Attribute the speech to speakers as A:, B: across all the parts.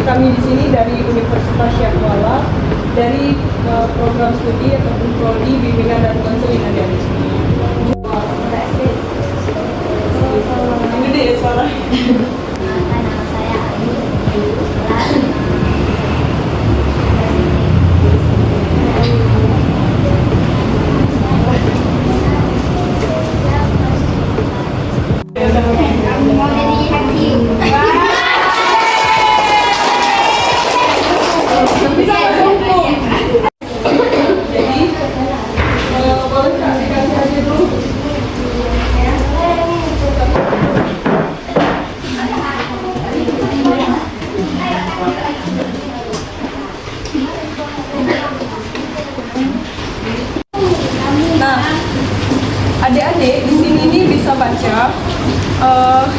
A: kami di sini dari Universitas Syahwala dari program studi ataupun prodi bimbingan dan konseling adik-adik semua. Ini deh suara.
B: Nama saya Ayu, kelas
A: adik-adik di sini nih bisa baca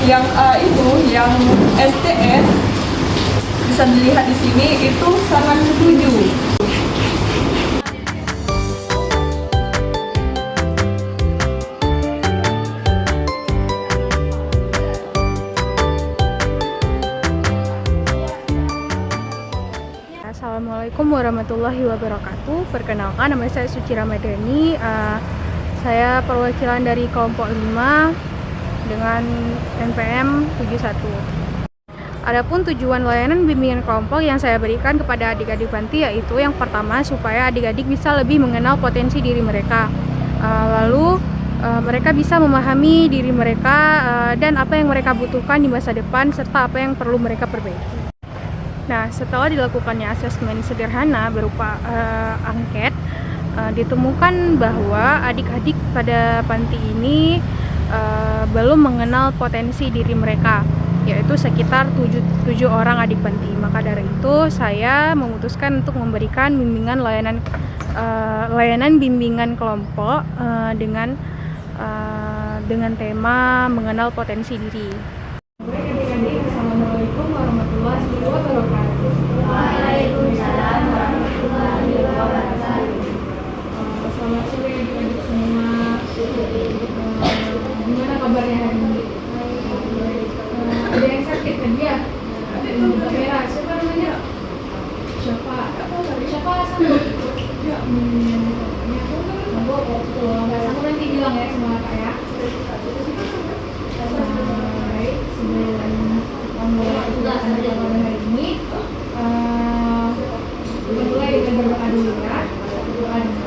A: yang A itu, yang STS bisa dilihat di sini itu sangat setuju.
C: Assalamualaikum warahmatullahi wabarakatuh. Perkenalkan, nama saya Suci Ramadhani. Saya perwakilan dari kelompok 5 dengan NPM 71. Adapun tujuan layanan bimbingan kelompok yang saya berikan kepada adik-adik panti yaitu yang pertama, supaya adik-adik bisa lebih mengenal potensi diri mereka. Lalu mereka bisa memahami diri mereka dan apa yang mereka butuhkan di masa depan serta apa yang perlu mereka perbaiki. Nah, setelah dilakukannya asesmen sederhana berupa angket, ditemukan bahwa adik-adik pada panti ini belum mengenal potensi diri mereka, yaitu sekitar 7 orang adik panti. Maka dari itu saya memutuskan untuk memberikan layanan bimbingan kelompok dengan tema mengenal potensi diri. Adik-adik, assalamualaikum warahmatullahi wabarakatuh.
B: Waalaikumsalam warahmatullahi wabarakatuh.
C: Selamat sore adik-adik semua. Gimana kabarnya hari ini? Ada yang sakit kan ya? Merah. Siapa namanya? Siapa sanggup? Ya, nggak sanggup nanti bilang ya sama kakak ya. Baik, sebelum kita mulai hari ini, kita mulai dengan berdoa dulu ya. Doa dulu.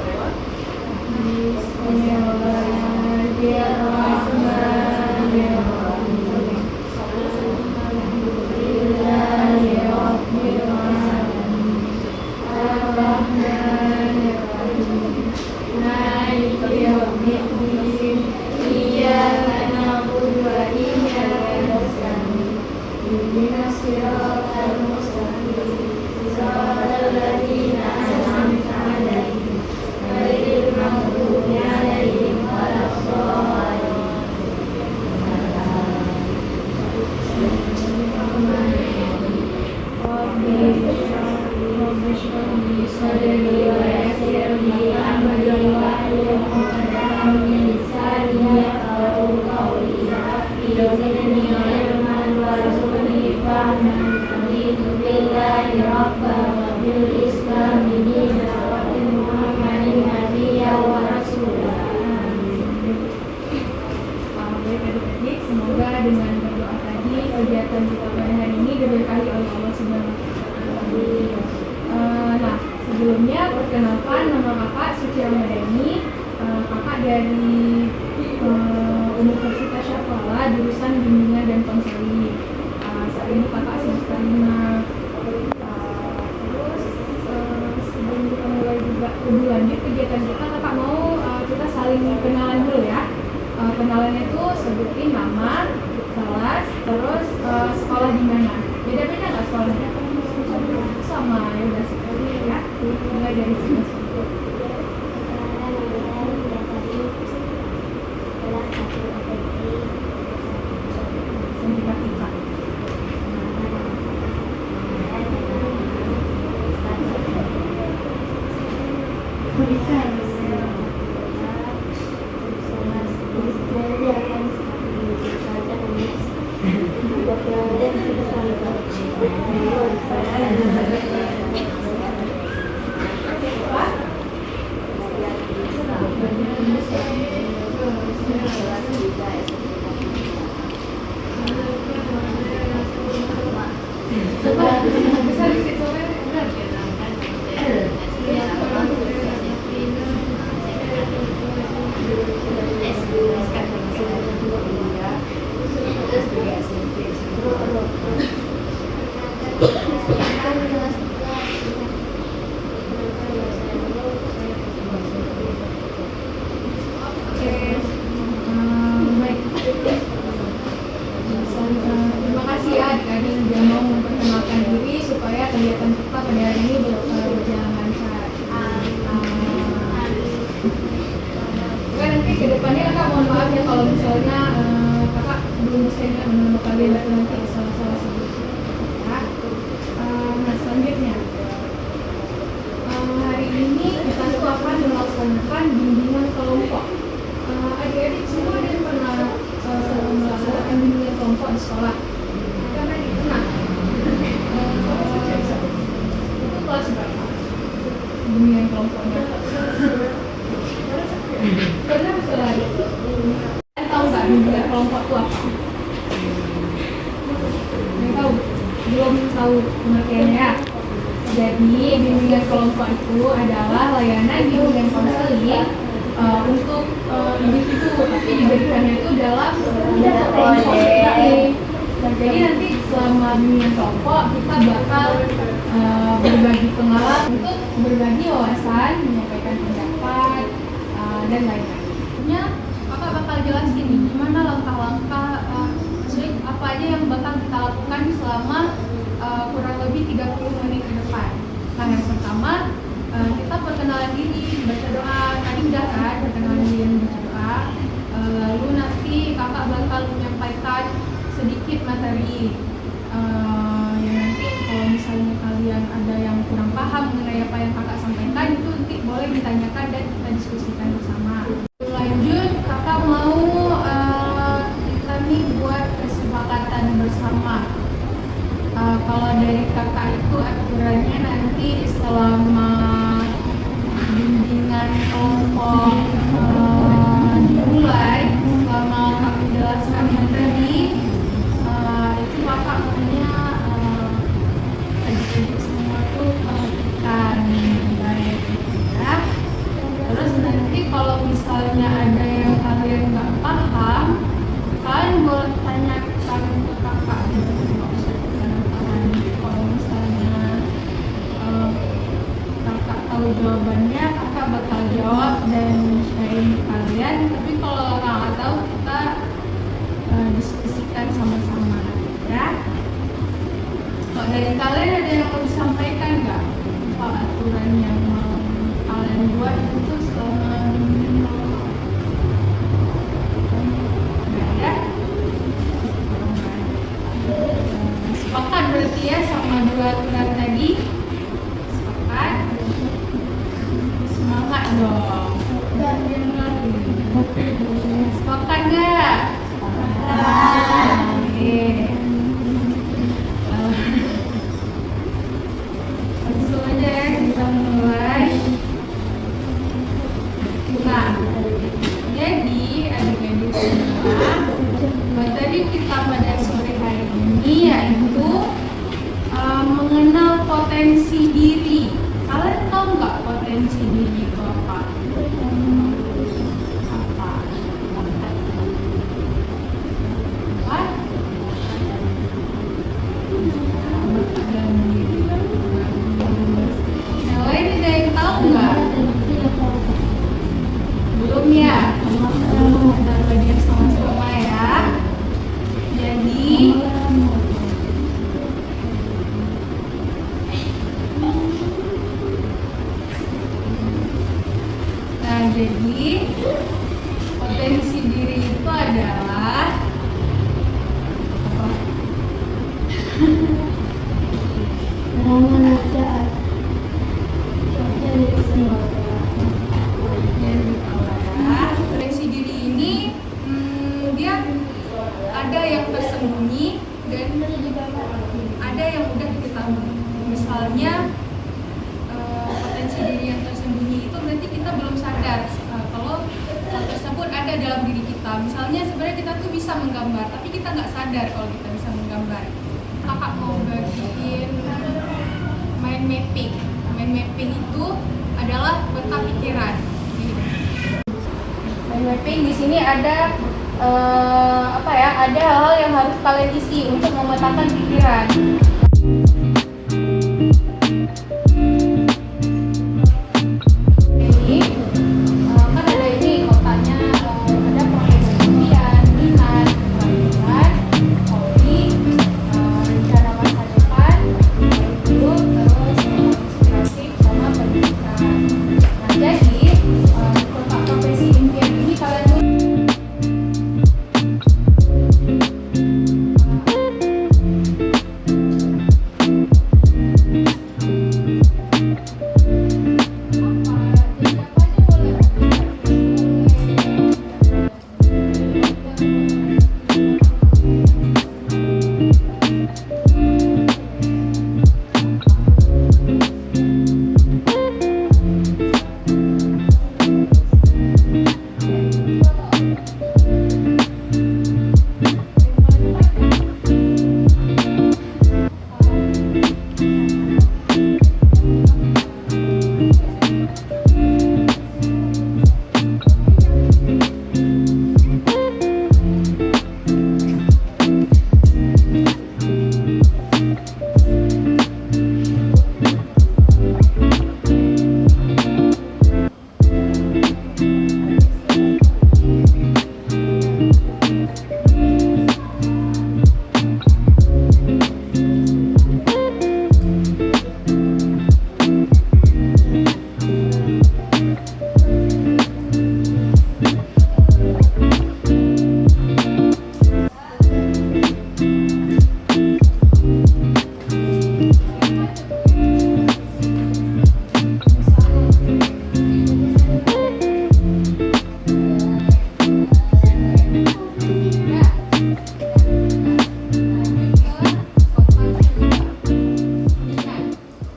C: Semoga dengan berdoa tadi kegiatan kita pada hari ini diberkahi oleh Allah Subhanahu wa Ta'ala. Nah, sebelumnya perkenalkan, nama kakak Suci Ramadhani. Kakak dari Universitas Syahwala, jurusan bimbingan dan konseling. Saat ini kakak semester 5. Terus sebelum kita mulai juga lebih lanjut kegiatan kita, kakak mau kita saling kenalan dulu ya. Kenalannya itu sebutin nama, kelas, terus sekolah di mana. Beda-beda nggak sekolahnya? Sama ya, udah sekali ya. Mulai dari sini. Baik. Terima kasih ya adik-adik sudah mau memperkenalkan diri supaya kegiatan kita pada hari ini berjalan lancar. Oke, nanti ke depannya Kak mohon maaf ya kalau misalnya Kakak belum bisa ingat nama kalian atau nanti salah-salah sedikit. Ya. Nah, selanjutnya hari ini kita tuh akan melaksanakan bimbingan kelompok. Adik-adik semua ada yang pernah melaksanakan bimbingan kelompok di sekolah? Pernah? Itu kelas berapa? Bimbingan kelompoknya? Pernah sekolah? Kalian tahu nggak bimbingan kelompok itu apa? Yang tahu? Belum tahu pengertiannya ya? Jadi bimbingan kelompok itu adalah layanan bimbingan konseling untuk individu, tapi diberikannya itu dalam kelompok. Jadi nanti selama bimbingan kelompok kita bakal berbagi pengalaman untuk berbagi wawasan, menyampaikan pendapat dan lain-lain. Kakak bakal jelasin nih gimana langkah-langkah apa aja yang bakal kita lakukan selama kurang lebih 30 menit ke depan. Nah, yang pertama kita perkenalan diri, baca doa. Tadi udah kan perkenalan diri yang baca doa. Lalu nanti kakak bakal menyampaikan sedikit materi yang nanti kalau misalnya kalian ada yang kurang paham mengenai apa yang kakak sampaikan itu nanti boleh ditanyakan dan kita diskusikan bersama. Lanjut, kakak mau kita nih buat kesepakatan bersama. Kalau dari kakak itu aturannya nanti selama bimbingan kelompok dimulai, selama kami jelaskan materi itu kakak maunya adik-adik semua tuh kan baik ya. Terus nanti kalau misalnya ada yang kalian nggak paham, kalian boleh tanyakan ke kakak gitu. Kalau misalnya kakak tahu jawabannya, kakak bakal jawab dan sharing ke kalian. Tapi kalau kakak tahu, kita diskusikan sama-sama ya. Kalau dari kalian ada yang mau disampaikan nggak? Apa aturan yang mau kalian buat itu selama bimbingan? Nggak ada? Sepakat berarti ya sama dua aturan tadi. Sepakat. Semangat dong. Sepakat nggak? Oke. Langsung aja ya kita mulai. Nah, jadi adik-adik semua, materi kita pada sore hari ini yaitu mengenal potensi diri. Kalian tahu nggak potensi diri itu apa? Yang lain ada yang tahu nggak? Belum ya? Kita belajar sama-sama ya. Jadi potensi diri itu adalah potensi diri ini dia ada yang tersembunyi dan ada yang udah diketahui. Misalnya potensi diri yang tersembunyi itu berarti kita belum sadar kalau hal tersebut ada dalam diri kita. Misalnya sebenarnya kita tuh bisa menggambar, tapi kita nggak sadar kalau kita bisa menggambar. Kakak mau bagiin mind mapping. Mind mapping itu adalah peta pikiran. Mind mapping di sini ada ada hal-hal yang harus kalian isi untuk memetakan pikiran. Ini kan ada ini kotaknya, ada profesi impian, minat, kemampuan, hobi, rencana masa depan, hidup, terus inspirasi sama pendidikan. Nah, jadi kotak profesi impian ini kalian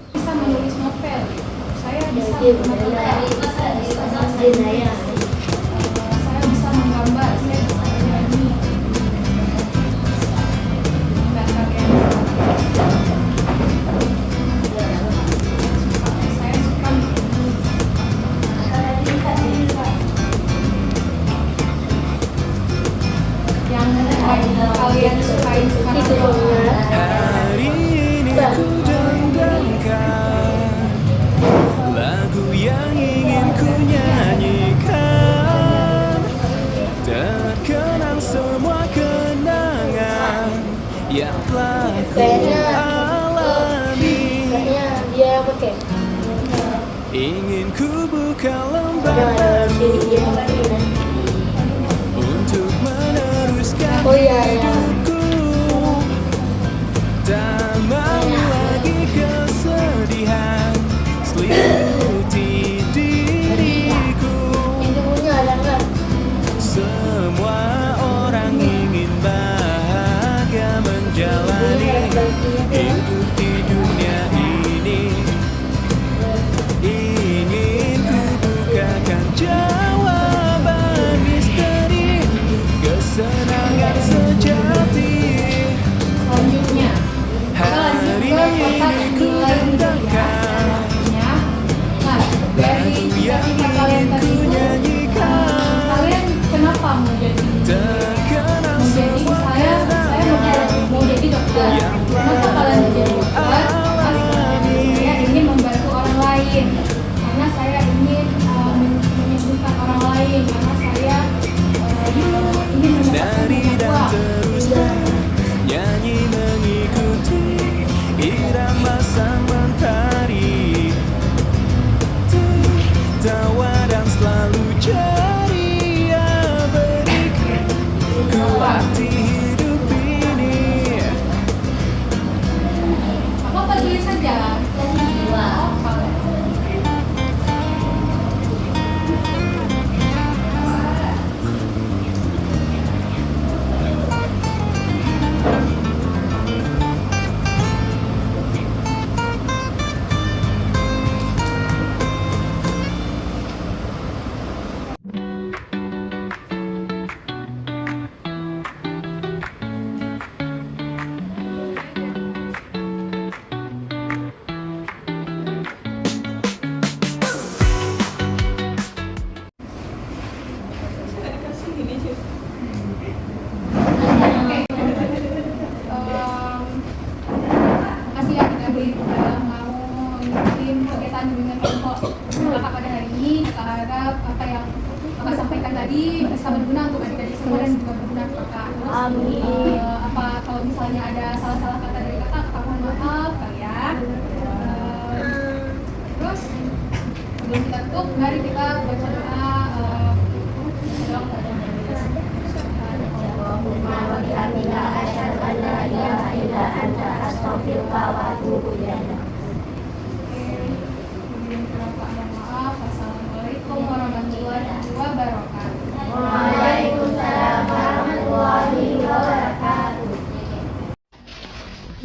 C: bisa menulis novel, saya bisa saya bisa menggambar, saya bisa bernyanyi. Dan kalian saya suka yang kalian sukai sekarang.
D: Hari ini ku dendangkan lagu yang ingin ku nyanyikan, terkenang semua kenangan yang telah ku alami. Ingin ku buka lembar baru untuk meneruskan hidupku. Tak mau lagi kesedihan selimuti diriku. Semua orang ingin bahagia menjalani hidup di dunia ini. Ingin ku bukakan jawaban misteri kesenangan sejati.
C: Selanjutnya,
D: Hari ini ku dendangkan
C: dari cita-cita kalian tadi itu, kalian kenapa mau jadi
D: terkenang
C: saya mau jadi dokter. Kenapa kalian mau jadi tadi bisa berguna untuk adik-adik semua dan juga berguna untuk kakak. Terus, apa kalau misalnya ada salah-salah kata dari kakak mohon maaf kali ya. Terus sebelum kita tutup, mari kita baca doa.
B: Allahumma wa bihamdika asyhadu an la ilaha illa anta astaghfiruka wa atubu ilaik.
C: Maaf. Wassalamualaikum warahmatullahi wabarakatuh.
B: Waalaikumsalam warahmatullahi wabarakatuh.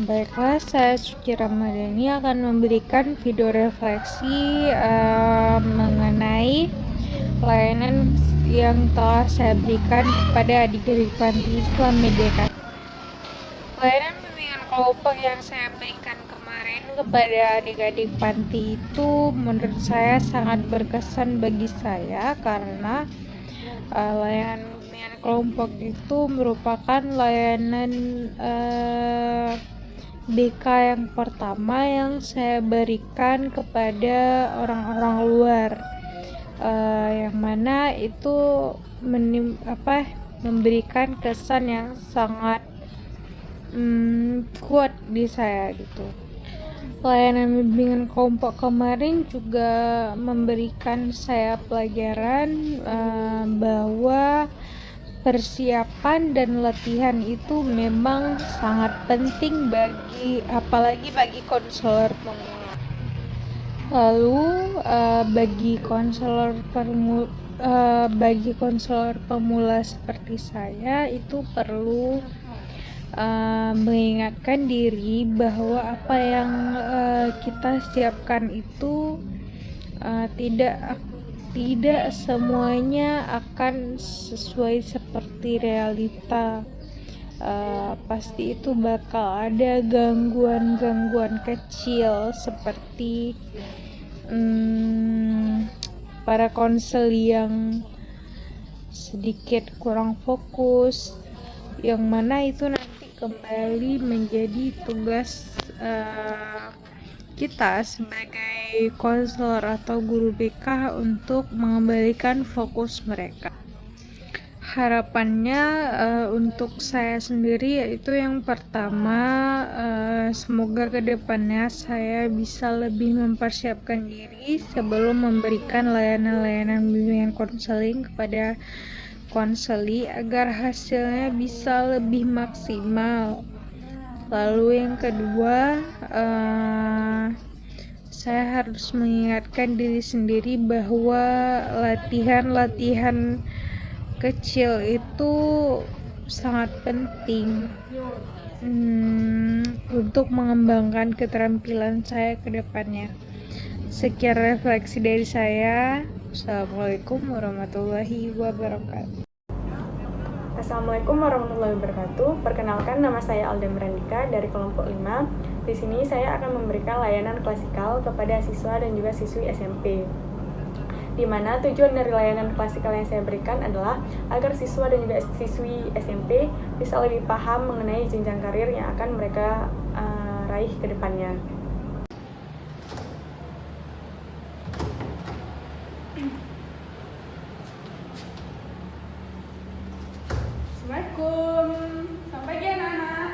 E: Baiklah, saya Suci Ramadhani akan memberikan video refleksi mengenai layanan yang telah saya berikan kepada adik-adik panti Islam Medeka. Layanan bimbingan kelompok yang saya berikan kemarin kepada adik-adik panti itu menurut saya sangat berkesan bagi saya karena layanan bimbingan kelompok itu merupakan layanan BK yang pertama yang saya berikan kepada orang-orang luar, yang mana itu memberikan kesan yang sangat kuat di saya gitu. Layanan bimbingan kelompok kemarin juga memberikan saya pelajaran bahwa persiapan dan latihan itu memang sangat penting apalagi bagi konselor pemula. Lalu bagi konselor pemula seperti saya itu perlu mengingatkan diri bahwa apa yang kita siapkan itu tidak semuanya akan sesuai seperti realita. Pasti itu bakal ada gangguan-gangguan kecil seperti para konselor yang sedikit kurang fokus, yang mana itu nanti kembali menjadi tugas kita sebagai konselor atau guru BK untuk mengembalikan fokus mereka. Harapannya untuk saya sendiri yaitu yang pertama, semoga kedepannya saya bisa lebih mempersiapkan diri sebelum memberikan layanan-layanan bimbingan konseling kepada konseli agar hasilnya bisa lebih maksimal. Lalu yang kedua, saya harus mengingatkan diri sendiri bahwa latihan-latihan kecil itu sangat penting untuk mengembangkan keterampilan saya ke depannya. Sekian refleksi dari saya. Assalamualaikum warahmatullahi wabarakatuh.
F: Assalamualaikum warahmatullahi wabarakatuh. Perkenalkan, nama saya Alda Mirandika dari kelompok 5. Di sini saya akan memberikan layanan klasikal kepada siswa dan juga siswi SMP. Di mana tujuan dari layanan klasikal yang saya berikan adalah agar siswa dan juga siswi SMP bisa lebih paham mengenai jenjang karir yang akan mereka raih ke depannya.
A: Assalamualaikum. Selamat pagi anak-anak.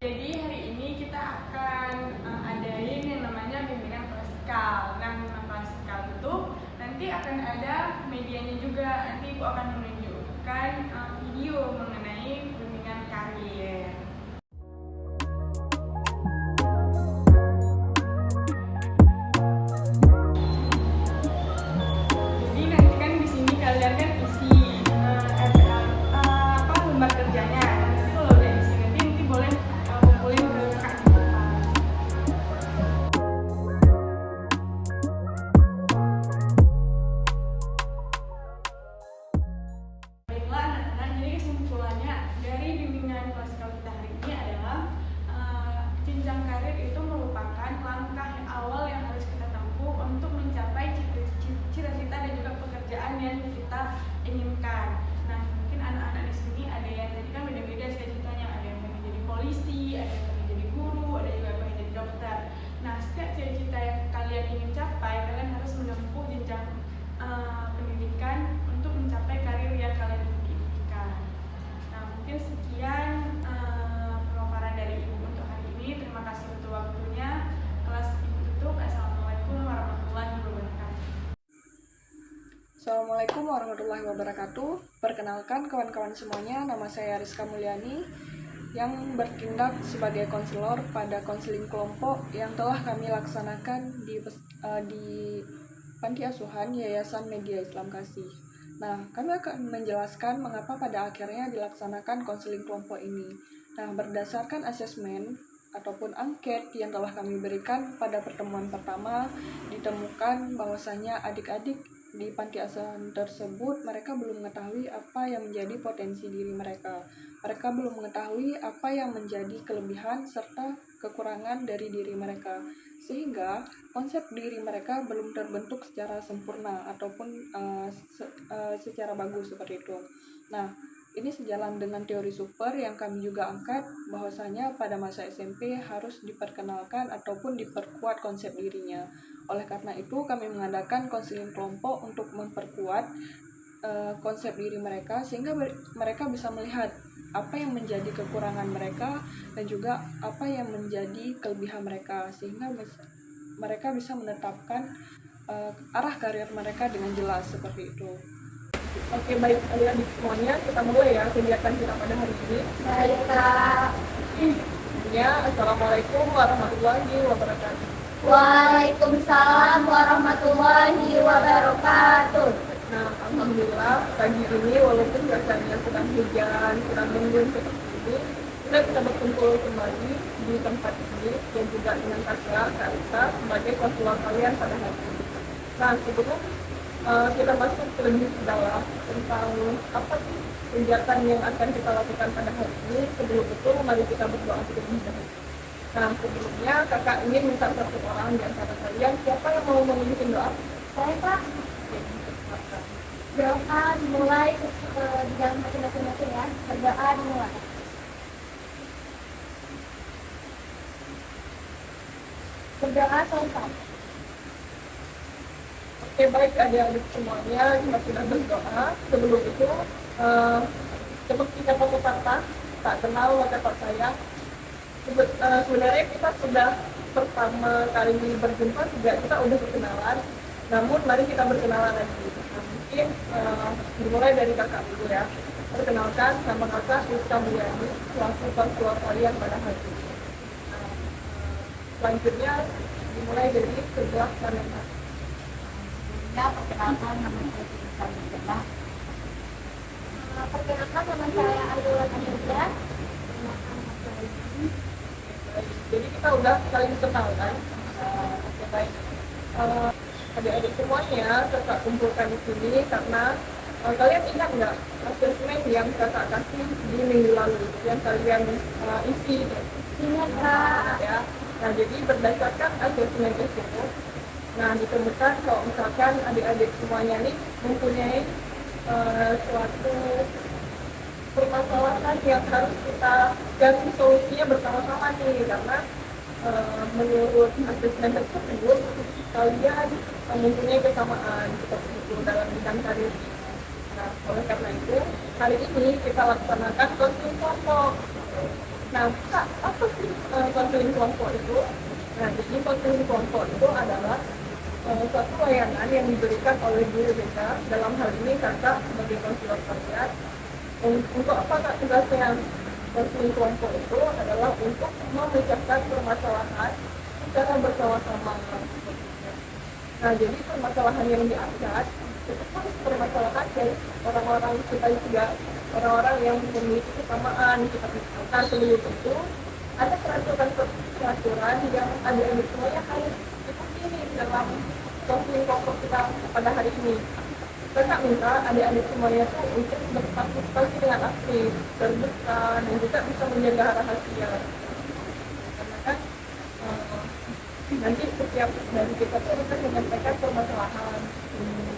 A: Jadi hari ini kita akan adain yang namanya bimbingan klasikal. Nah, bimbingan klasikal itu nanti akan ada medianya juga. Nanti Ibu akan menunjukkan video mengenai bimbingan karir. Jadi nanti kan di sini kalian kan isi lembar kerjanya. Nanti kalau udah isi nanti boleh kumpulin ke kakak di depan. Baiklah anak-anak, jadi kesimpulannya dari bimbingan klasikal kita hari
G: Assalamualaikum warahmatullahi wabarakatuh. Perkenalkan kawan-kawan semuanya, nama saya Rizka Mulyani yang bertindak sebagai konselor pada konseling kelompok yang telah kami laksanakan di Panti Asuhan Yayasan Media Islam Kasih. Nah, kami akan menjelaskan mengapa pada akhirnya dilaksanakan konseling kelompok ini. Nah, berdasarkan asesmen ataupun angket yang telah kami berikan pada pertemuan pertama, ditemukan bahwasanya adik-adik di panti asuhan tersebut mereka belum mengetahui apa yang menjadi potensi diri mereka. Mereka belum mengetahui apa yang menjadi kelebihan serta kekurangan dari diri mereka. Sehingga konsep diri mereka belum terbentuk secara sempurna ataupun secara bagus seperti itu. Nah, ini sejalan dengan teori super yang kami juga angkat bahwasanya pada masa SMP harus diperkenalkan ataupun diperkuat konsep dirinya. Oleh karena itu kami mengadakan konseling kelompok untuk memperkuat konsep diri mereka sehingga mereka bisa melihat apa yang menjadi kekurangan mereka dan juga apa yang menjadi kelebihan mereka sehingga mereka bisa menetapkan arah karir mereka dengan jelas seperti itu.
H: Oke, baik adik-adik semuanya, kita mulai ya kegiatan kita pada hari ini.
B: Baik, Kak.
H: Ya, Assalamualaikum warahmatullahi wabarakatuh.
B: Waalaikumsalam warahmatullahi wabarakatuh.
H: Nah, alhamdulillah pagi ini walaupun cuacanya sedang hujan, sedang mendung seperti ini, kita bisa berkumpul kembali di tempat ini dan juga dengan Kak Rita sebagai konselor kalian pada hari ini. Nah, sebelum kita masuk lebih dalam tentang apa sih kegiatan yang akan kita lakukan pada hari ini, sebelum itu mari kita berdoa terlebih dahulu. Nah, sebelumnya kakak ingin minta satu orang di antara kalian, siapa yang mau memimpin doa?
B: Saya, Pak. Doa dimulai di dalam hati masing-masing ya. Berdoa dimulai. Berdoa selesai.
H: Oke, baik adik-adik semuanya, kita sudah berdoa. Sebelum itu, seperti kata pepatah, tak kenal maka tak sayang. Sebenarnya kita sudah pertama kali berjumpa juga kita udah berkenalan. Namun mari kita berkenalan lagi. Nah, mungkin dimulai dari kakak dulu ya. Perkenalkan nama kakak Rizka Mulyani, selaku konselor kalian pada hari ini. Selanjutnya dimulai dari sebelah kanan.
B: Perkenalkan nama saya Rizka Mulyani. Perkenalkan nama saya Alula Kanida.
H: Jadi kita udah saling kenal kan. Oke, baik. Adik-adik semuanya kakak kumpulkan di sini karena kalian ingat nggak asesmen yang kakak kasih di minggu lalu yang kalian isi?
B: Ingat, Kak.
H: Ya. Nah, jadi berdasarkan asesmen itu, nah ditemukan kalau misalkan adik-adik semuanya nih mempunyai suatu permasalahan yang harus kita cari solusinya bersama-sama nih, karena menurut asesmen tersebut kalian mempunyai kesamaan seperti itu dalam bidang karir. Nah, oleh karena itu hari ini kita laksanakan konseling kelompok. Nah, Kak, apa sih konseling kelompok itu? Nah, jadi konseling kelompok itu adalah suatu layanan yang diberikan oleh guru BK, dalam hal ini kakak sebagai konselor kalian. Untuk apa Kak tugasnya? Konseling kelompok itu adalah untuk memecahkan permasalahan secara bersama-sama. Nah, jadi permasalahan yang diangkat itu kan permasalahan dari orang-orang kita juga, orang-orang yang memiliki kesamaan kita. Nah, sebelum itu ada peraturan yang adik-adik semuanya harus ikuti dalam konseling kelompok kita pada hari ini. Kakak minta adik-adik semuanya tuh untuk berpartisipasi dengan aktif, terbuka, dan juga bisa menjaga rahasia. Karena kan nanti setiap dari kita tuh akan menyampaikan permasalahan.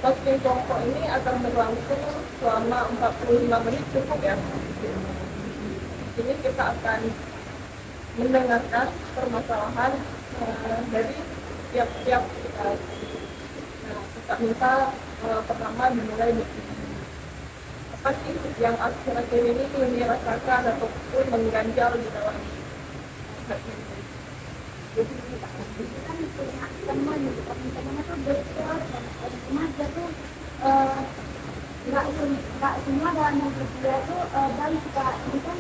H: Konseling kelompok ini akan berlangsung selama 45 menit cukup ya. Di sini kita akan mendengarkan permasalahan dari tiap-tiap kita. Nah, kita minta pertama dimulai di sini. Apa sih yang akhir-akhir ini dirasakan ataupun mengganjal di dalam hati ini?
B: Jadi kita kan punya teman, teman-temannya tuh dokter, remaja tuh eh, nggak semua dalam berkuliah itu baik Kak. Ini kan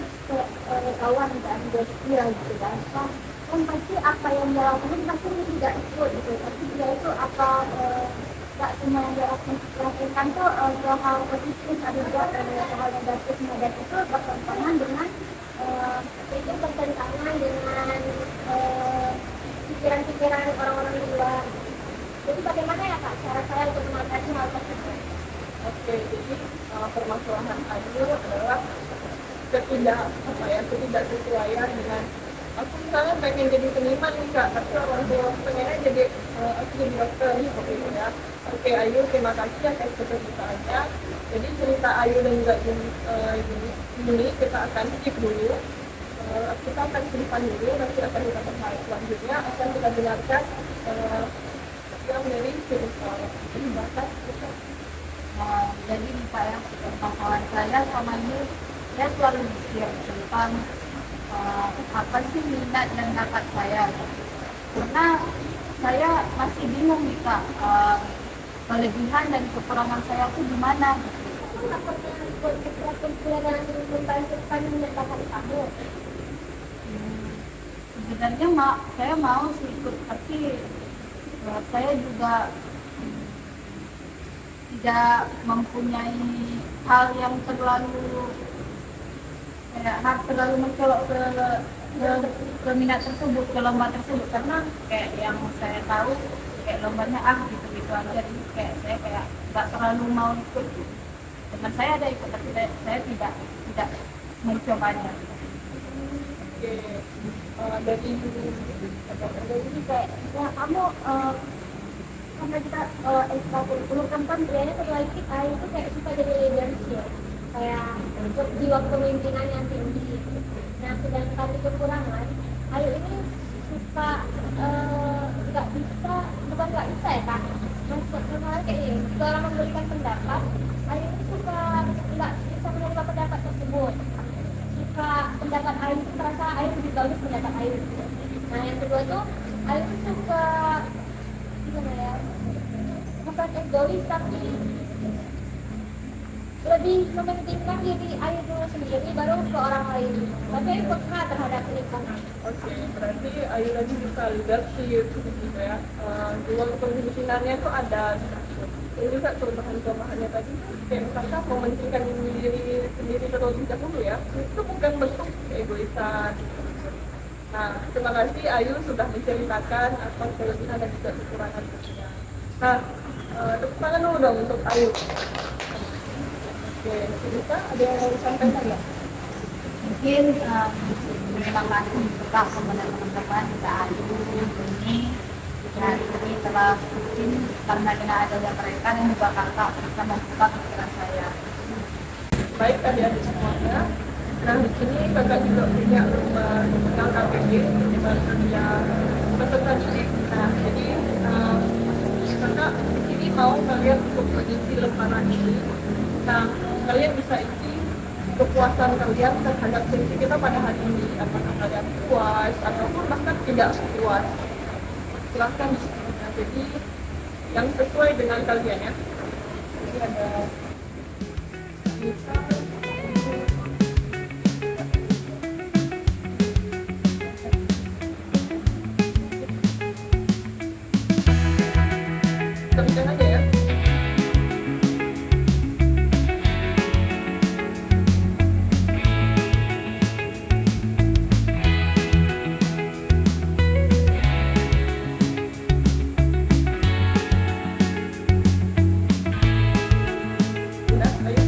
B: kawan dan dia gitu kan. Kan pasti apa yang dia lakukan pasti tidak ikut gitu. Tapi dia itu apa nggak semua yang dia lakukan tuh dua hal positif, ada juga hal negatif. Negatif itu bertentangan dengan itu bertentangan dengan pikiran-pikiran orang-orang di luar. Jadi bagaimana ya Kak cara saya untuk mengatasi hal tersebut?
H: Oke, jadi permasalahan Ayu adalah ketidaksesuaian dengan aku misalnya pengen jadi seniman nih Kak, tapi orang tua pengennya jadi aku jadi dokter nih oke ya. Oke Ayu, terima kasih atas keceritaannya. Jadi cerita Ayu dan juga Yuni kita akan skip dulu. Kita akan simpan dulu, nanti akan kita bahas selanjutnya akan kita dengarkan yang dari cerita bahkan kita.
B: Jadi Pak ya, permasalahan saya sama ini saya selalu mikir tentang apa sih minat dan bakat saya, karena saya masih bingung nih Kak, kelebihan dan kekurangan saya tuh di mana. Apa yang buat kekurangan membangkitkan minat bakat kamu? Sebenarnya saya mau sih ikut, tapi saya juga tidak mempunyai hal yang terlalu mencolok ke minat tersebut, ke lomba tersebut, karena kayak yang saya tahu kayak lombanya gitu aja, jadi kayak saya kayak nggak terlalu mau ikut. Teman saya ada ikut tapi saya tidak mencobanya.
H: Oke, dari
B: Jadi kayak ya kamu karena kita ekstrakurikuler kan pilihannya setelah itu kayak suka jadi leadership, kayak untuk jiwa kepemimpinan yang tinggi. Nah sedangkan di kekurangan Ayu ini suka nggak bisa, bukan nggak bisa ya Kak, maksudnya kayak ini jika orang memberikan pendapat Ayu ini suka nggak bisa menerima pendapat tersebut, suka pendapat Ayu itu terasa Ayu lebih bagus pendapat Ayu. Nah yang kedua tuh Ayu suka gimana ya, bukan egois tapi lebih mementingkan diri Ayu dulu sendiri baru ke orang lain, tapi Ayu peka terhadap lingkungan.
H: Oke, berarti Ayu lagi bisa leadership gitu ya. Dua kepemimpinannya itu ada. Ini juga perubahan-perubahannya tadi kayak misalkan mementingkan diri sendiri terlebih dahulu ya, itu bukan bentuk keegoisan. Nah, terima kasih Ayu sudah menceritakan atas kelebihan dan juga kekurangan dirinya. Nah, tepuk tangan dulu dong untuk Ayu. Oke, bisa ada yang mau disampaikan nggak?
B: Mungkin terima kasih juga kepada teman-teman kita Ayu ini hari ini telah mungkin karena dengan adanya mereka dan juga kakak bisa membuka pikiran saya.
H: Baik adik-adik semuanya. Nah di sini kakak juga punya rumah kenal KPG di mana dia peserta didik. Nah jadi kakak di sini mau kalian untuk mengisi lembaran ini. Nah kalian bisa isi kepuasan kalian terhadap skripsi kita pada hari ini. Apakah kalian puas ataupun bahkan tidak puas? Silahkan. Nah, jadi yang sesuai dengan kalian ya. Jadi ada misal teruskan aja ya. Udah, ayo.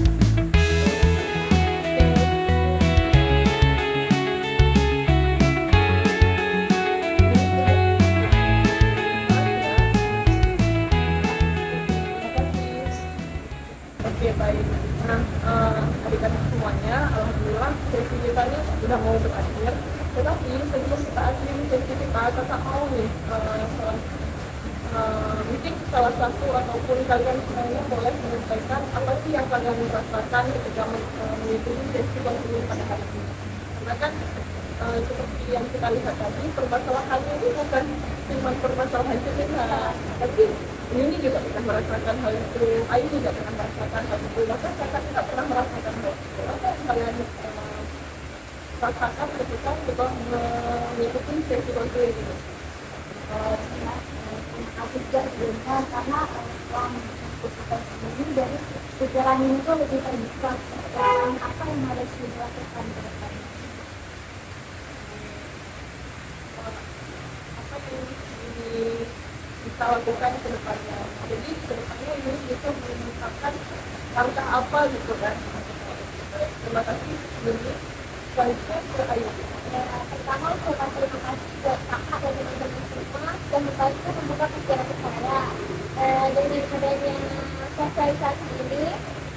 H: Oke, baik. Nah, adik-adik semuanya, alhamdulillah sesi kita ini sudah mau berakhir. Tetapi sebelum kita akhiri sesi kita, kakak mau nih mungkin salah satu ataupun kalian semuanya boleh menyampaikan apa sih yang kalian rasakan ketika mengikuti sesi konseling pada hari ini. Silakan. seperti yang kita lihat tadi, permasalahannya ini bukan cuma permasalahan cedera, tapi ini juga pernah merasakan hal itu, Ayu juga pernah merasakan hal itu, bahkan kakak tidak pernah merasakan hal itu. Apa yang kalian rasakan ketika kita mengikuti sesi konseling ini?
B: Aku juga sebelumnya karena setelah mengikuti ini dari pikiran ini tuh lebih terbuka tentang apa yang harus dilakukan ke depan.
H: Apa yang kita lakukan ke depannya? Jadi ke depannya ini bisa menentukan langkah apa gitu kan? Terima kasih. Jadi selanjutnya ke Ayu.
B: Pertama, saya terima kasih buat kakak dan teman-teman semua dan membantu membuka pikiran saya. Dengan adanya sosialisasi ini,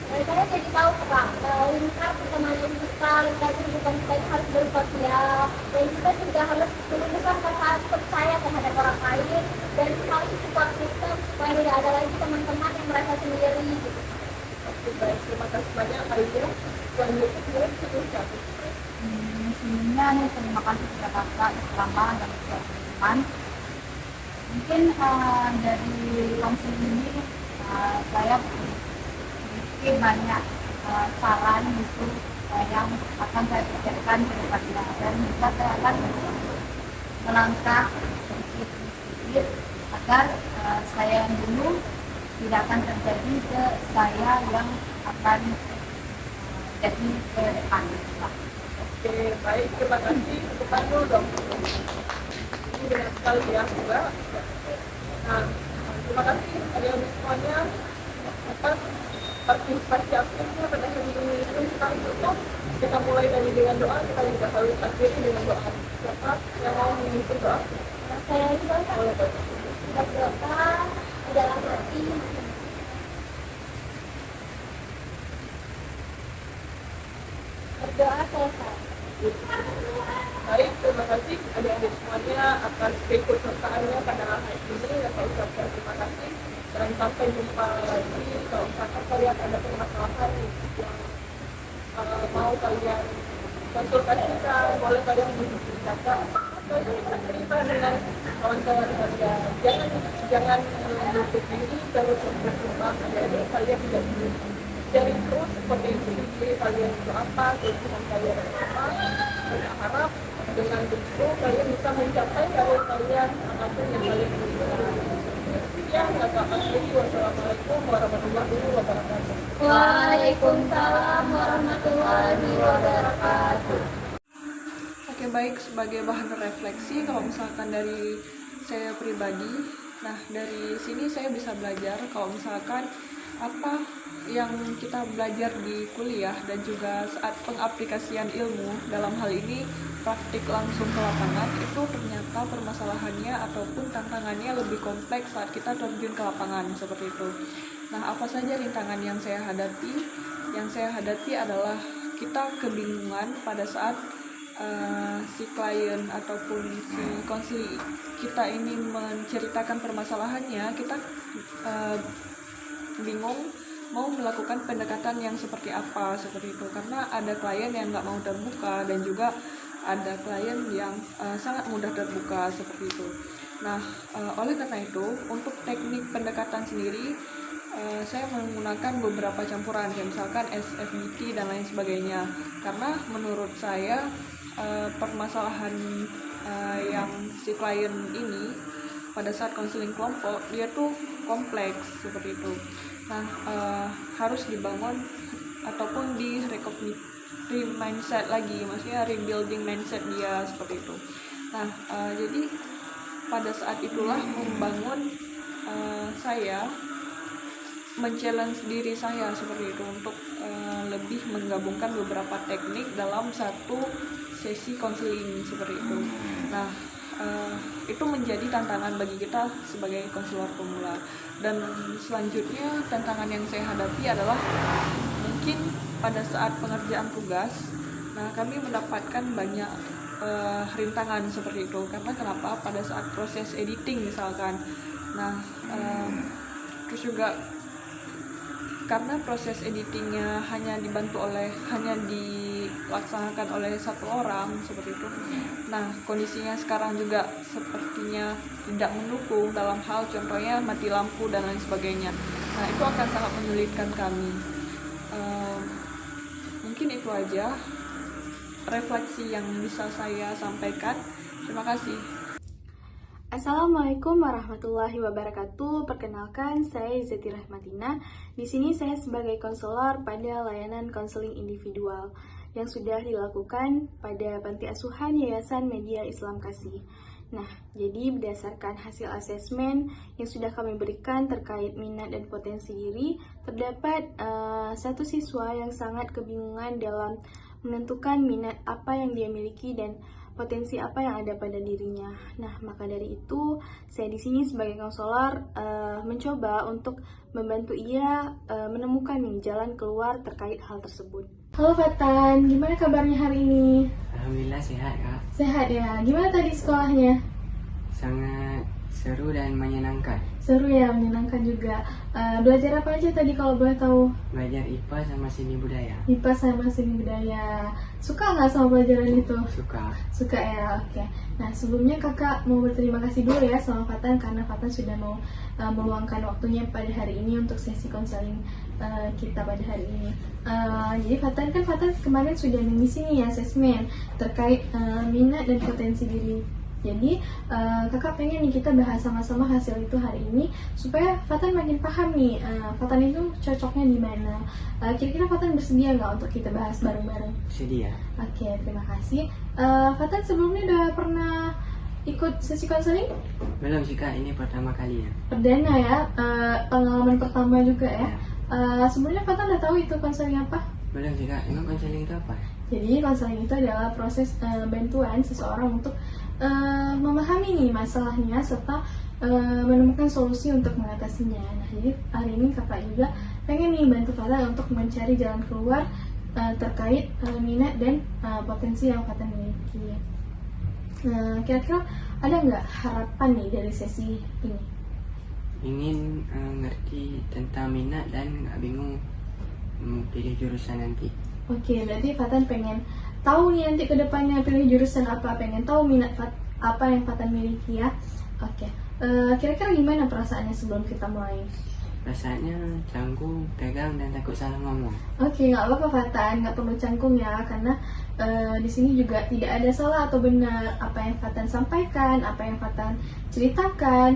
B: saya jadi tahu Kak, lingkar pertemanan kita, lingkar kehidupan kita ini harus bersosial, dan kita juga harus menunjukkan rasa percaya terhadap orang lain dan saling support system supaya tidak ada lagi teman-teman yang merasa sendiri. Gitu.
H: Oke, baik, terima kasih banyak Ayu. Selanjutnya kemudian Sulisya.
B: Sebelumnya nih terima kasih kepada kakak selama dan teman. Mungkin dari konseling ini saya memiliki banyak saran gitu yang akan saya pikirkan ke depannya, dan juga saya akan melangkah sedikit demi sedikit agar saya yang dulu tidak akan terjadi ke saya yang akan jadi ke depan.
H: Oke, baik, terima kasih. Kita dulu dong. Ini banyak sekali ya juga. Nah, terima kasih adik-adik semuanya atas partisipasi aktifnya pada hari ini. Kita tutup, kita mulai tadi dengan doa, kita juga harus akhiri dengan doa. Siapa yang mau memimpin doa?
B: Saya juga
H: Boleh, boleh.
B: berdoa di dalam hati. Berdoa selesai.
H: Baik, terima kasih adik-adik semuanya atas keikutsertaannya pada hari ini. Saya ucapkan terima kasih dan sampai jumpa lagi. Kalau misalkan kalian ada permasalahan yang mau kalian konsultasikan, boleh kalian menghubungi kakak atau bisa cerita dengan kawan-kawan kalian. Jangan menutup diri terus berkembang. Adik-adik kalian tidak boleh cari terus potensi diri kalian itu apa, kelebihan kalian itu apa. Saya harap dengan begitu kalian bisa mencapai karir kalian apapun yang kalian inginkan. Sekian, wassalamualaikum warahmatullahi wabarakatuh.
B: Waalaikumsalam warahmatullahi wabarakatuh.
G: Oke, baik, sebagai bahan refleksi kalau misalkan dari saya pribadi, nah dari sini saya bisa belajar kalau misalkan apa yang kita belajar di kuliah dan juga saat pengaplikasian ilmu dalam hal ini praktik langsung ke lapangan itu ternyata permasalahannya ataupun tantangannya lebih kompleks saat kita terjun ke lapangan seperti itu. Nah, apa saja rintangan yang saya hadapi? Yang saya hadapi adalah kita kebingungan pada saat si klien ataupun si konseling kita ini menceritakan permasalahannya, kita bingung mau melakukan pendekatan yang seperti apa seperti itu, karena ada klien yang nggak mau terbuka dan juga ada klien yang sangat mudah terbuka seperti itu. Nah, oleh karena itu untuk teknik pendekatan sendiri saya menggunakan beberapa campuran, kayak misalkan SFBT dan lain sebagainya, karena menurut saya permasalahan yang si klien ini pada saat konseling kelompok dia tuh kompleks seperti itu. Nah, harus dibangun ataupun mindset lagi, maksudnya rebuilding mindset dia seperti itu. Nah, jadi pada saat itulah membangun saya men-challenge diri saya seperti itu untuk lebih menggabungkan beberapa teknik dalam satu sesi konseling seperti itu. Nah, itu menjadi tantangan bagi kita sebagai konselor pemula. Dan selanjutnya tantangan yang saya hadapi adalah mungkin pada saat pengerjaan tugas, nah kami mendapatkan banyak rintangan seperti itu. Karena kenapa? Pada saat proses editing misalkan, nah terus juga karena proses editingnya hanya dilaksanakan oleh satu orang seperti itu. Nah, kondisinya sekarang juga sepertinya tidak mendukung dalam hal contohnya mati lampu dan lain sebagainya. Nah, itu akan sangat menyulitkan kami. Mungkin itu aja refleksi yang bisa saya sampaikan. Terima kasih.
F: Assalamualaikum warahmatullahi wabarakatuh. Perkenalkan, saya Izzati Rahmatina. Di sini saya sebagai konselor pada layanan konseling individual yang sudah dilakukan pada Panti Asuhan Yayasan Media Islam Kasih. Nah, jadi berdasarkan hasil asesmen yang sudah kami berikan terkait minat dan potensi diri, terdapat satu siswa yang sangat kebingungan dalam menentukan minat apa yang dia miliki dan potensi apa yang ada pada dirinya. Nah, maka dari itu saya di sini sebagai konselor mencoba untuk membantu ia menemukan nih jalan keluar terkait hal tersebut. Halo Fatan, gimana kabarnya hari ini?
I: Alhamdulillah sehat kak.
F: Sehat ya. Gimana tadi sekolahnya?
I: Sangat seru dan menyenangkan.
F: Seru ya, menyenangkan juga. Belajar apa aja tadi kalau boleh tahu?
I: Belajar IPA sama seni budaya.
F: IPA sama seni budaya. Suka nggak sama pelajaran itu?
I: Suka.
F: Suka ya, oke. Nah, sebelumnya kakak mau berterima kasih dulu ya sama Fatan karena Fatan sudah mau meluangkan waktunya pada hari ini untuk sesi konseling kita pada hari ini. Jadi Fatan kemarin sudah mengisi nih asesmen terkait minat dan potensi diri. Jadi kakak pengen nih kita bahas sama-sama hasil itu hari ini supaya Fatan makin paham nih Fatan itu cocoknya di mana. Kira-kira Fatan bersedia nggak untuk kita bahas bareng-bareng?
I: Sedia.
F: Oke, terima kasih. Fatan sebelumnya udah pernah ikut sesi konseling?
I: Belum sih kak, ini pertama kalinya.
F: Perdana ya, pengalaman pertama juga ya. Sebelumnya Fatan udah tahu itu konseling apa?
I: Belum sih kak, emang konseling itu apa?
F: Jadi konseling itu adalah proses bantuan seseorang untuk memahami nih masalahnya serta menemukan solusi untuk mengatasinya. Nah, jadi hari ini kakak juga pengen nih bantu Fatan untuk mencari jalan keluar terkait minat dan potensi yang Fatan miliki. Kira-kira ada nggak harapan nih dari sesi ini?
I: Ingin ngerti tentang minat dan nggak bingung pilih jurusan nanti.
F: Oke, berarti Fatan pengen tahu nih nanti ke depannya pilih jurusan apa, pengen tahu minat apa yang Fatan miliki ya. Oke, kira-kira gimana perasaannya sebelum kita mulai?
I: Perasaannya canggung, tegang, dan takut salah ngomong.
F: Oke, nggak apa-apa Fatan, nggak perlu canggung ya, karena di sini juga tidak ada salah atau benar. Apa yang Fatan sampaikan, apa yang Fatan ceritakan,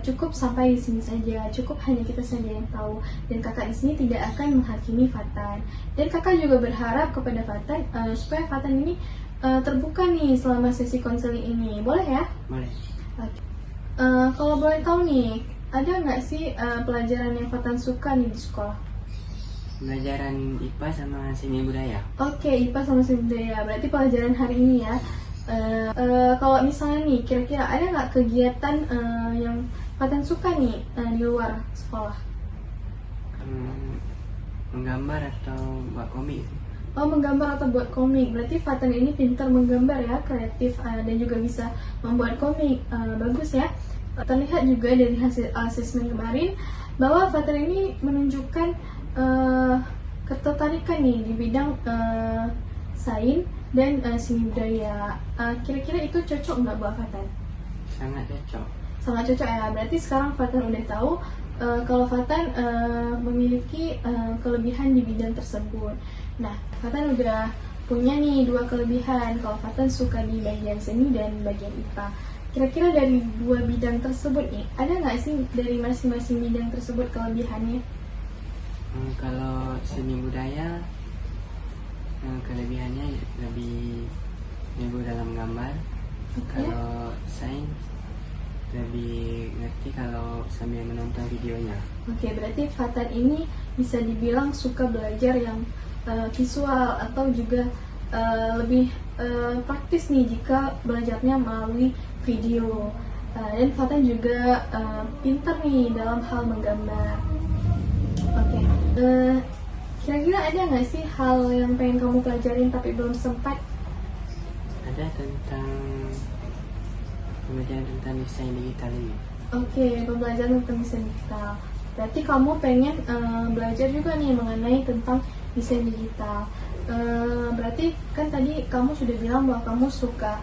F: cukup sampai di sini saja. Cukup hanya kita saja yang tahu. Dan kakak di sini tidak akan menghakimi Fatan. Dan kakak juga berharap kepada Fatan supaya Fatan ini terbuka nih selama sesi konseling ini. Boleh ya?
I: Boleh.
F: Oke. Kalau boleh tahu nih, ada nggak sih pelajaran yang Fatan suka nih di sekolah?
I: Pelajaran IPA sama seni budaya.
F: Oke, IPA sama seni budaya. Berarti pelajaran hari ini ya. Kalau misalnya nih, kira-kira ada nggak kegiatan yang Fatan suka nih di luar sekolah?
I: Menggambar atau buat komik.
F: Oh, menggambar atau buat komik. Berarti Fatan ini pintar menggambar ya, kreatif dan juga bisa membuat komik. Bagus ya. Terlihat juga dari hasil asesmen kemarin bahwa Fatan ini menunjukkan ketertarikan nih di bidang sains dan seni budaya. Kira-kira itu cocok nggak buat Fatan?
I: Sangat cocok.
F: Sangat cocok ya. Berarti sekarang Fatan udah tahu kalau Fatan memiliki kelebihan di bidang tersebut. Nah, Fatan udah punya nih 2 kelebihan. Kalau Fatan suka di bagian seni dan bagian IPA. Kira-kira dari 2 bidang tersebut nih, ada nggak sih dari masing-masing bidang tersebut kelebihannya?
I: Kalau seni budaya, kelebihannya lebih dalam gambar.
F: Okay.
I: Kalau sains, lebih ngerti kalau sambil menonton videonya.
F: Oke, berarti Fatan ini bisa dibilang suka belajar yang visual atau juga lebih praktis nih jika belajarnya melalui video. Dan Fatan juga pintar nih dalam hal menggambar. Oke, kira-kira ada nggak sih hal yang pengen kamu pelajarin tapi belum sempat?
I: Ada tentang pembelajaran tentang desain digital ini.
F: Oke, pembelajaran tentang desain digital.
C: berarti kamu pengen belajar juga nih mengenai tentang desain digital. Berarti kan tadi kamu sudah bilang bahwa kamu suka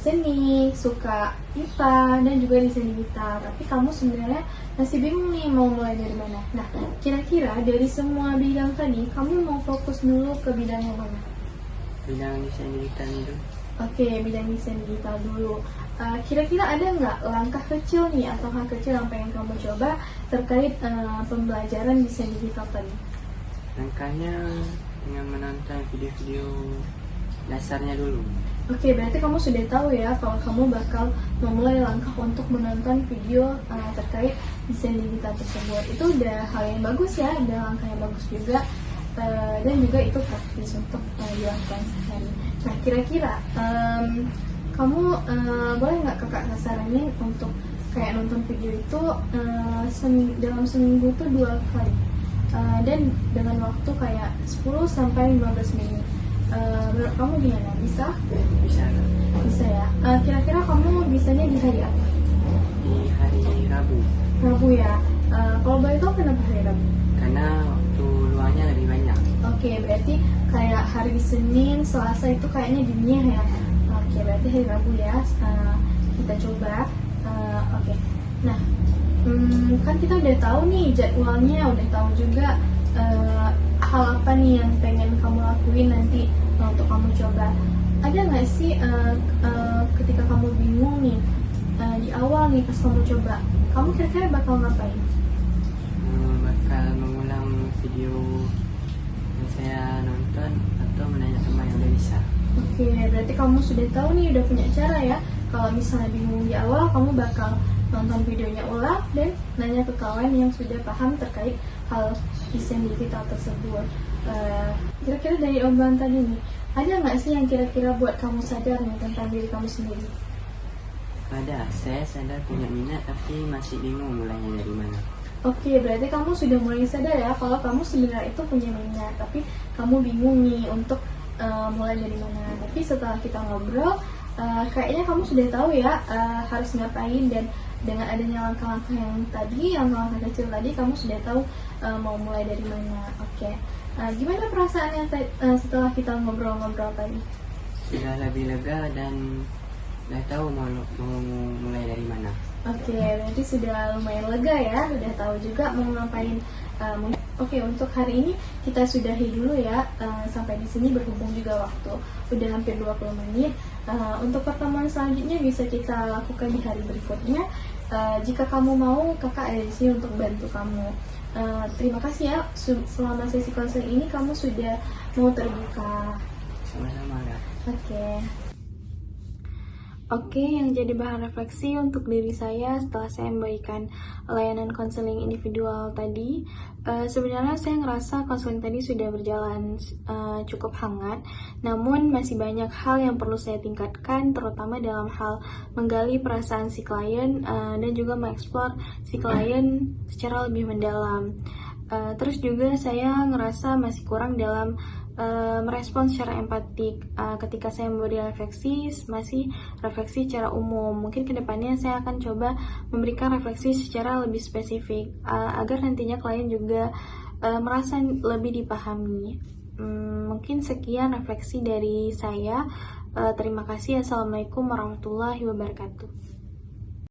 C: seni, suka IPA, dan juga desain digital. Tapi kamu sebenarnya masih bingung nih mau mulai dari mana. Nah, kira-kira dari semua bidang tadi, kamu mau fokus dulu ke bidang yang mana?
I: Bidang desain digital itu.
C: Oke, bidang desain digital dulu. Kira-kira ada nggak langkah kecil nih atau hal kecil yang pengen kamu coba terkait pembelajaran desain digital tadi?
I: Langkahnya dengan menonton video-video dasarnya dulu.
C: Oke, berarti kamu sudah tahu ya kalau kamu bakal memulai langkah untuk menonton video terkait desain digital tersebut. Itu udah hal yang bagus ya, udah langkah yang bagus juga, dan juga itu praktis untuk dilakukan sehari. Nah, kira-kira kamu boleh nggak kakak saranin untuk kayak nonton video itu dalam seminggu tuh 2 kali, dan dengan waktu kayak 10 sampai 15 menit. Menurut kamu gimana? Bisa? Bisa ya. Kira-kira kamu bisanya di hari apa?
I: Di hari Rabu.
C: Rabu ya. Kalau boleh tahu kenapa hari Rabu?
I: Karena waktu luangnya lebih banyak.
C: Oke, berarti kayak hari Senin, Selasa itu kayaknya dininya ya. Oke, berarti hari Rabu ya. Kita coba. Oke. Nah, kan kita udah tahu nih jadwalnya, udah tahu juga hal apa nih yang pengen kamu lakuin nanti untuk kamu coba. Ada nggak sih ketika kamu bingung nih di awal nih pas kamu coba, kamu kira-kira bakal ngapain?
I: Bakal mengulang video yang saya nonton atau menanya teman yang udah bisa.
C: Oke, berarti kamu sudah tahu nih, udah punya cara ya. Kalau misalnya bingung di awal, kamu bakal nonton videonya ulang dan nanya ke kawan yang sudah paham terkait hal desain digital tersebut. Kira-kira dari obrolan tadi nih, ada nggak sih yang kira-kira buat kamu sadar nih tentang diri kamu sendiri?
I: Ada, saya sadar punya minat tapi masih bingung mulainya dari mana.
C: Oke, berarti kamu sudah mulai sadar ya kalau kamu sebenarnya itu punya minat, tapi kamu bingung nih untuk mulai dari mana. Tapi setelah kita ngobrol, kayaknya kamu sudah tahu ya harus ngapain, dan dengan adanya langkah-langkah yang tadi, langkah-langkah kecil tadi, kamu sudah tahu mau mulai dari mana. Oke, gimana perasaannya setelah kita ngobrol-ngobrol tadi?
I: Sudah lebih lega dan udah tahu mau mulai dari mana.
C: Oke, berarti sudah lumayan lega ya, udah tahu juga mau ngapain. Oke, untuk hari ini kita sudahi dulu ya. Sampai di sini berhubung juga waktu udah hampir 20 menit. Untuk pertemuan selanjutnya bisa kita lakukan di hari berikutnya. Jika kamu mau, kakak ada di sini untuk bantu kamu. Terima kasih ya, selama sesi konseling ini kamu sudah mau terbuka.
I: Sama-sama ya.
C: Oke, yang jadi bahan refleksi untuk diri saya setelah saya memberikan layanan konseling individual tadi, sebenarnya saya ngerasa konseling tadi sudah berjalan cukup hangat, namun masih banyak hal yang perlu saya tingkatkan, terutama dalam hal menggali perasaan si klien dan juga mengeksplor si klien secara lebih mendalam. Terus juga saya ngerasa masih kurang dalam merespon secara empatik ketika saya memberi refleksi, masih refleksi secara umum. Mungkin kedepannya saya akan coba memberikan refleksi secara lebih spesifik agar nantinya klien juga merasa lebih dipahami. Mungkin sekian refleksi dari saya. Terima kasih. Assalamualaikum warahmatullahi wabarakatuh.